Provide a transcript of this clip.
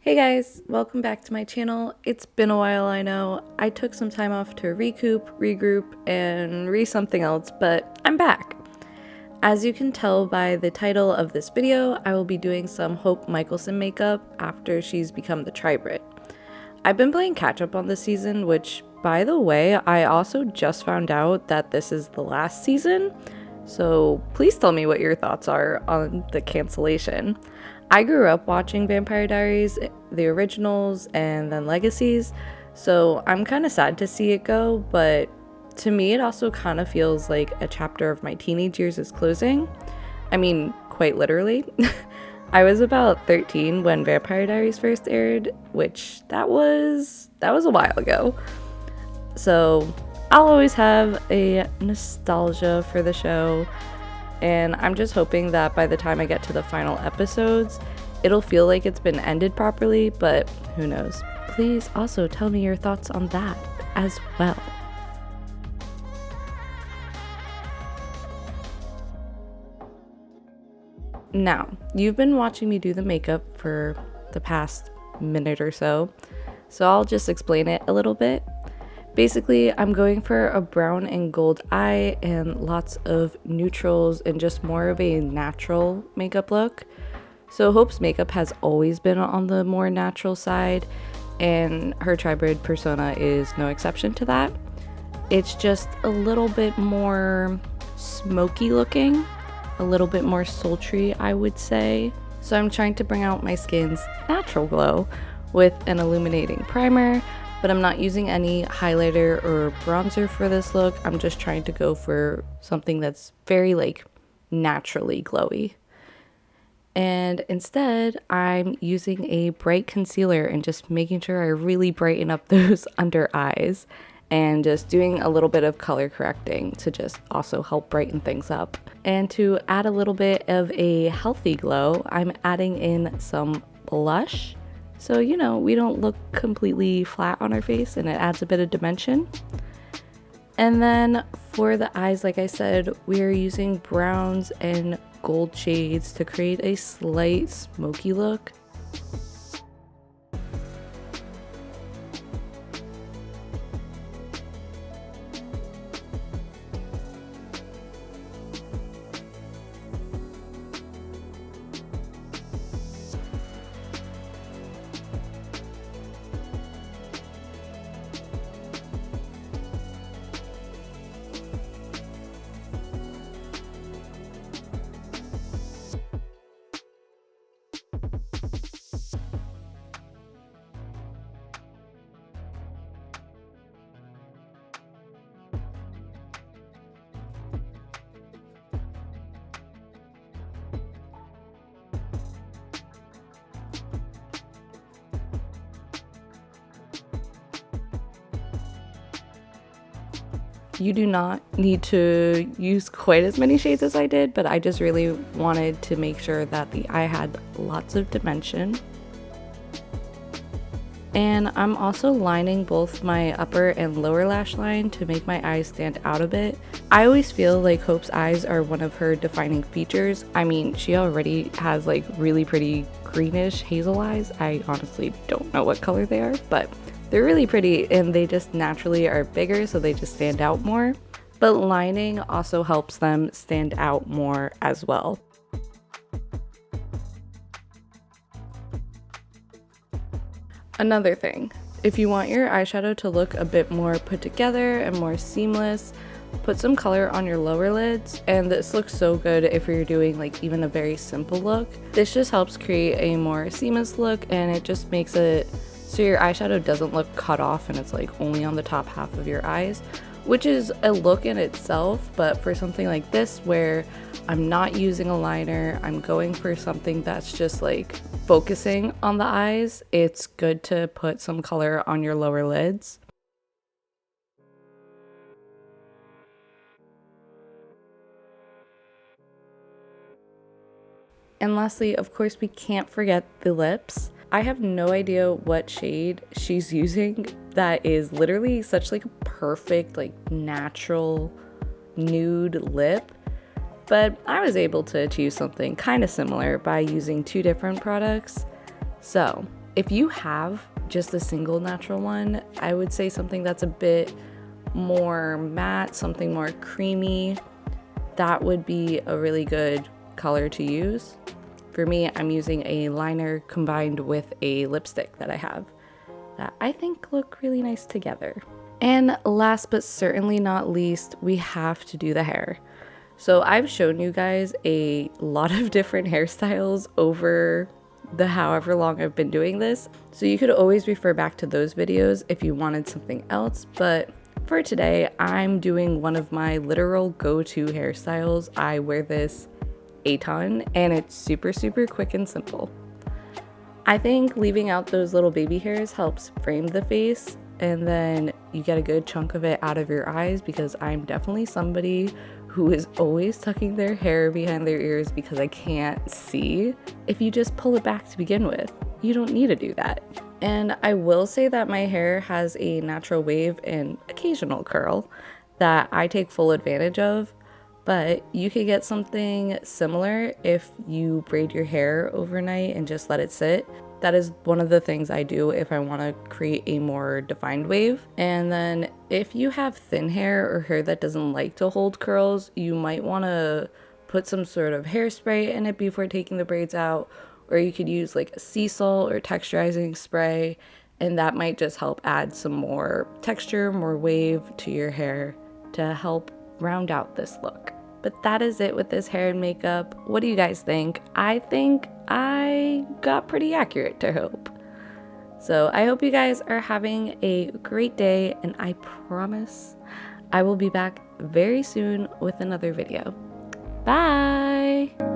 Hey guys, welcome back to my channel. It's been a while, I know. I took some time off to recoup, regroup, and something else, but I'm back. As you can tell by the title of this video, I will be doing some Hope Mikaelson makeup after she's become the Tribrid. I've been playing catch up on this season, which, by the way, I also just found out that this is the last season, so please tell me what your thoughts are on the cancellation. I grew up watching Vampire Diaries, the originals, and then Legacies, so I'm kind of sad to see it go, but to me it also kind of feels like a chapter of my teenage years is closing. I mean, quite literally. I was about 13 when Vampire Diaries first aired, which that was a while ago. So I'll always have a nostalgia for the show, and I'm just hoping that by the time I get to the final episodes, it'll feel like it's been ended properly, but who knows. Please also tell me your thoughts on that as well. Now, you've been watching me do the makeup for the past minute or so I'll just explain it a little bit. Basically, I'm going for a brown and gold eye and lots of neutrals and just more of a natural makeup look. So Hope's makeup has always been on the more natural side, and her Tribrid persona is no exception to that. It's just a little bit more smoky looking, a little bit more sultry, I would say. So I'm trying to bring out my skin's natural glow with an illuminating primer, but I'm not using any highlighter or bronzer for this look. I'm just trying to go for something that's very naturally glowy. And instead, I'm using a bright concealer and just making sure I really brighten up those under eyes and just doing a little bit of color correcting to just also help brighten things up. And to add a little bit of a healthy glow, I'm adding in some blush. So, we don't look completely flat on our face, and it adds a bit of dimension. And then for the eyes, like I said, we are using browns and gold shades to create a slight smoky look. You do not need to use quite as many shades as I did, but I just really wanted to make sure that the eye had lots of dimension. And I'm also lining both my upper and lower lash line to make my eyes stand out a bit. I always feel like Hope's eyes are one of her defining features. I mean, she already has really pretty greenish hazel eyes. I honestly don't know what color they are, but they're really pretty, and they just naturally are bigger, so they just stand out more. But lining also helps them stand out more as well. Another thing, if you want your eyeshadow to look a bit more put together and more seamless, put some color on your lower lids, and this looks so good if you're doing even a very simple look. This just helps create a more seamless look, and it just makes it so your eyeshadow doesn't look cut off and it's only on the top half of your eyes, which is a look in itself. But for something like this where I'm not using a liner, I'm going for something that's just focusing on the eyes, it's good to put some color on your lower lids. And lastly, of course, we can't forget the lips. I have no idea what shade she's using that is literally such a perfect natural nude lip, but I was able to achieve something kind of similar by using two different products. So if you have just a single natural one, I would say something that's a bit more matte, something more creamy. That would be a really good color to use. For me, I'm using a liner combined with a lipstick that I have that I think look really nice together. And last but certainly not least, we have to do the hair. So I've shown you guys a lot of different hairstyles over the however long I've been doing this. So you could always refer back to those videos if you wanted something else. But for today, I'm doing one of my literal go-to hairstyles. I wear this a ton and it's super quick and simple. I think leaving out those little baby hairs helps frame the face, and then you get a good chunk of it out of your eyes, because I'm definitely somebody who is always tucking their hair behind their ears because I can't see. If you just pull it back to begin with, you don't need to do that. And I will say that my hair has a natural wave and occasional curl that I take full advantage of, but you could get something similar if you braid your hair overnight and just let it sit. That is one of the things I do if I want to create a more defined wave. And then if you have thin hair or hair that doesn't like to hold curls, you might want to put some sort of hairspray in it before taking the braids out, or you could use like a sea salt or texturizing spray, and that might just help add some more texture, more wave to your hair to help round out this look. But that is it with this hair and makeup. What do you guys think? I think I got pretty accurate, to hope. So I hope you guys are having a great day, and I promise I will be back very soon with another video. Bye!